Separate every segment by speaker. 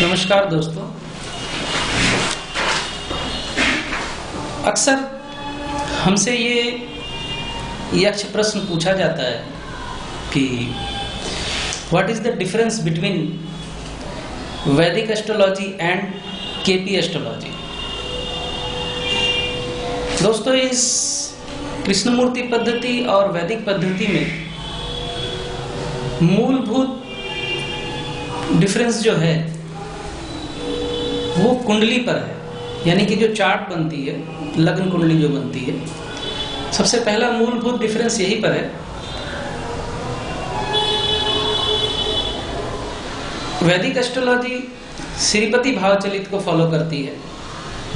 Speaker 1: नमस्कार दोस्तों। अक्सर हमसे ये यक्ष प्रश्न पूछा जाता है कि what is the difference between वैदिक एस्ट्रोलॉजी एंड केपी एस्ट्रोलॉजी। दोस्तों, इस कृष्णमूर्ति पद्धति और वैदिक पद्धति में मूलभूत डिफरेंस जो है वो कुंडली पर है, यानी कि जो चार्ट बनती है, लग्न कुंडली जो बनती है, सबसे पहला मूलभूत डिफरेंस यही पर है। वैदिक एस्ट्रोलॉजी श्रीपति भावचलित को फॉलो करती है,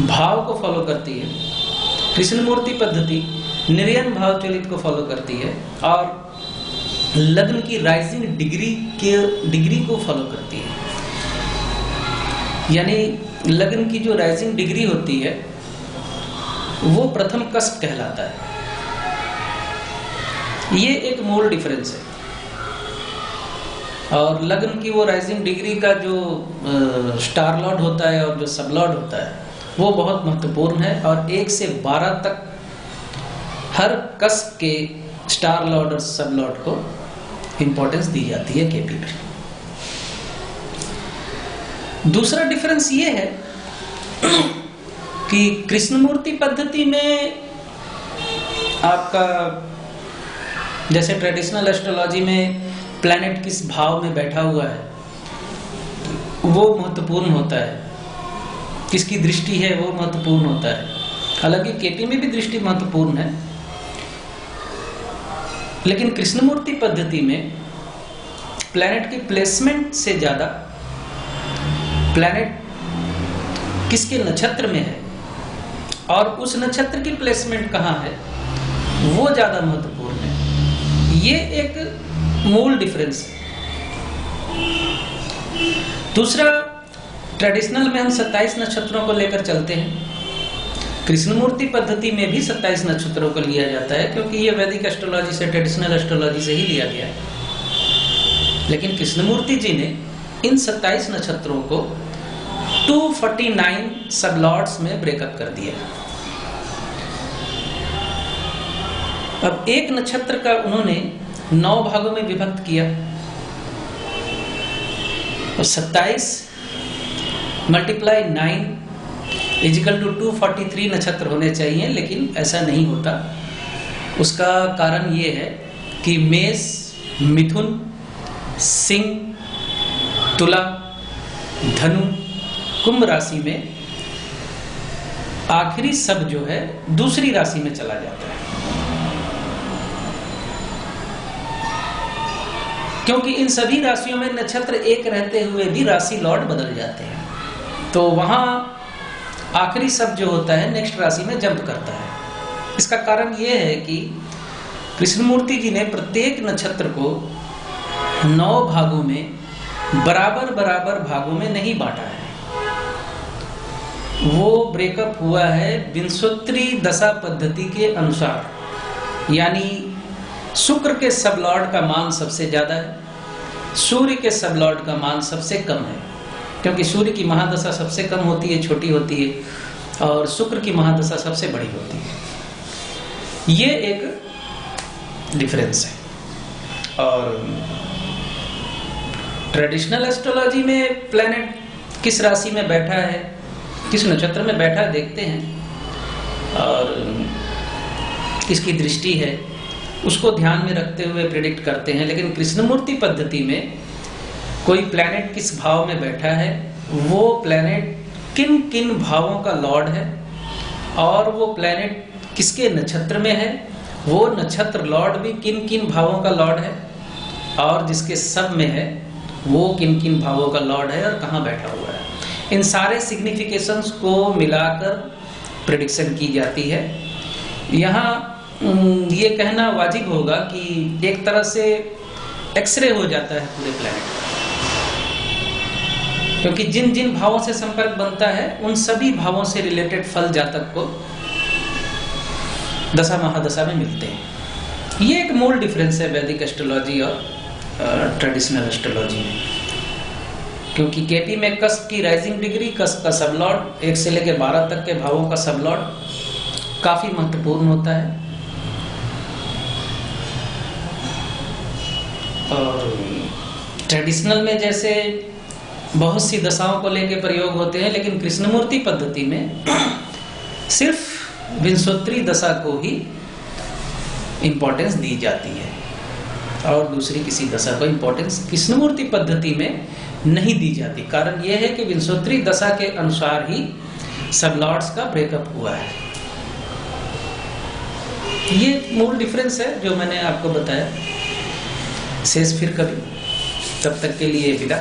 Speaker 1: भाव को फॉलो करती है। कृष्णमूर्ति पद्धति निर्यन भावचलित को फॉलो करती है और लग्न की राइजिंग डिग्री को फॉलो करती है। यानी लग्न की जो राइजिंग डिग्री होती है वो प्रथम कष्ट कहलाता है। ये एक मूल डिफरेंस है। और लग्न की वो राइजिंग डिग्री का जो स्टार लॉर्ड होता है और जो सब लॉर्ड होता है वो बहुत महत्वपूर्ण है। और 1 से 12 तक हर कष्ट के स्टार लॉर्ड और सब लॉर्ड को इंपॉर्टेंस दी जाती है केपी पर। दूसरा डिफरेंस ये है कि कृष्णमूर्ति पद्धति में आपका जैसे ट्रेडिशनल एस्ट्रोलॉजी में प्लैनेट किस भाव में बैठा हुआ है वो महत्वपूर्ण होता है, किसकी दृष्टि है वो महत्वपूर्ण होता है। हालांकि केपी में भी दृष्टि महत्वपूर्ण है, लेकिन कृष्णमूर्ति पद्धति में प्लैनेट की प्लेसमेंट से ज्यादा प्लैनेट किसके नक्षत्र में है और उस नक्षत्र की प्लेसमेंट कहां है वो ज्यादा महत्वपूर्ण है। ये एक मूल डिफरेंस है। दूसरा, ट्रेडिशनल में हम 27 नक्षत्रों को लेकर चलते हैं। कृष्णमूर्ति पद्धति में भी 27 नक्षत्रों को लिया जाता है, क्योंकि ये वैदिक एस्ट्रोलॉजी से, ट्रेडिशनल एस्ट्रोलॉजी से ही लिया गया है। लेकिन कृष्णमूर्ति जी ने इन 27 नक्षत्रों को 249 सब लॉर्ड्स में ब्रेकअप कर दिया। अब एक नक्षत्र का उन्होंने 9 भागों में विभक्त किया। तो 27 मल्टीप्लाई 9 इजिकल टू 243 नक्षत्र होने चाहिए, लेकिन ऐसा नहीं होता। उसका कारण ये है कि मेष, मिथुन, सिंह, तुला, धनु, कुंभ राशि में आखिरी सब जो है दूसरी राशि में चला जाता है, क्योंकि इन सभी राशियों में नक्षत्र एक रहते हुए भी राशि लॉर्ड बदल जाते हैं। तो वहां आखिरी सब जो होता है नेक्स्ट राशि में जंप करता है। इसका कारण यह है कि कृष्णमूर्ति जी ने प्रत्येक नक्षत्र को 9 भागों में बराबर भागों में नहीं बांटा है। वो ब्रेकअप हुआ है विंशोत्तरी दशा पद्धति के अनुसार। यानी शुक्र के सब लॉर्ड का मान सबसे ज्यादा है, सूर्य के सब लॉर्ड का मान सबसे कम है, क्योंकि सूर्य की महादशा सबसे कम होती है, छोटी होती है, और शुक्र की महादशा सबसे बड़ी होती है। ये एक डिफरेंस है। और ट्रेडिशनल एस्ट्रोलॉजी में प्लैनेट किस राशि में बैठा है, किस नक्षत्र में बैठा है देखते हैं और किसकी दृष्टि है उसको ध्यान में रखते हुए प्रेडिक्ट करते हैं। लेकिन कृष्णमूर्ति पद्धति में कोई प्लैनेट किस भाव में बैठा है, वो प्लैनेट किन किन भावों का लॉर्ड है और वो प्लैनेट किसके नक्षत्र में है, वो नक्षत्र लॉर्ड भी किन किन भावों का लॉर्ड है, और जिसके सब में है वो किन किन भावों का लॉर्ड है और कहाँ बैठा हुआ है। इन सारे सिग्निफिकेशंस को मिलाकर प्रेडिक्शन की जाती है। यहाँ ये कहना वाजिब होगा कि एक तरह से एक्सरे हो जाता है पूरे प्लैनेट, क्योंकि जिन जिन भावों से संपर्क बनता है उन सभी भावों से रिलेटेड फल जातक को दशा महादशा में मिलते हैं। ये एक मूल डिफरेंस है वैदिक एस्ट्रोलॉजी और ट्रेडिशनल एस्ट्रोलॉजी में। क्योंकि केपी में कस्प की राइजिंग डिग्री, कस्प का सबलॉर्ड, 1 से लेकर 12 तक के भावों का सबलॉर्ड काफी महत्वपूर्ण होता है। और ट्रेडिशनल में जैसे बहुत सी दशाओं को लेकर प्रयोग होते हैं, लेकिन कृष्णमूर्ति पद्धति में सिर्फ विंशोत्तरी दशा को ही इंपॉर्टेंस दी जाती है और दूसरी किसी दशा को इंपॉर्टेंस कृष्णमूर्ति पद्धति में नहीं दी जाती। कारण यह है कि विंशोत्तरी दशा के अनुसार ही सबलॉर्ड्स का ब्रेकअप हुआ है। ये मूल डिफरेंस है जो मैंने आपको बताया। शेष फिर कभी, तब तक के लिए विदा।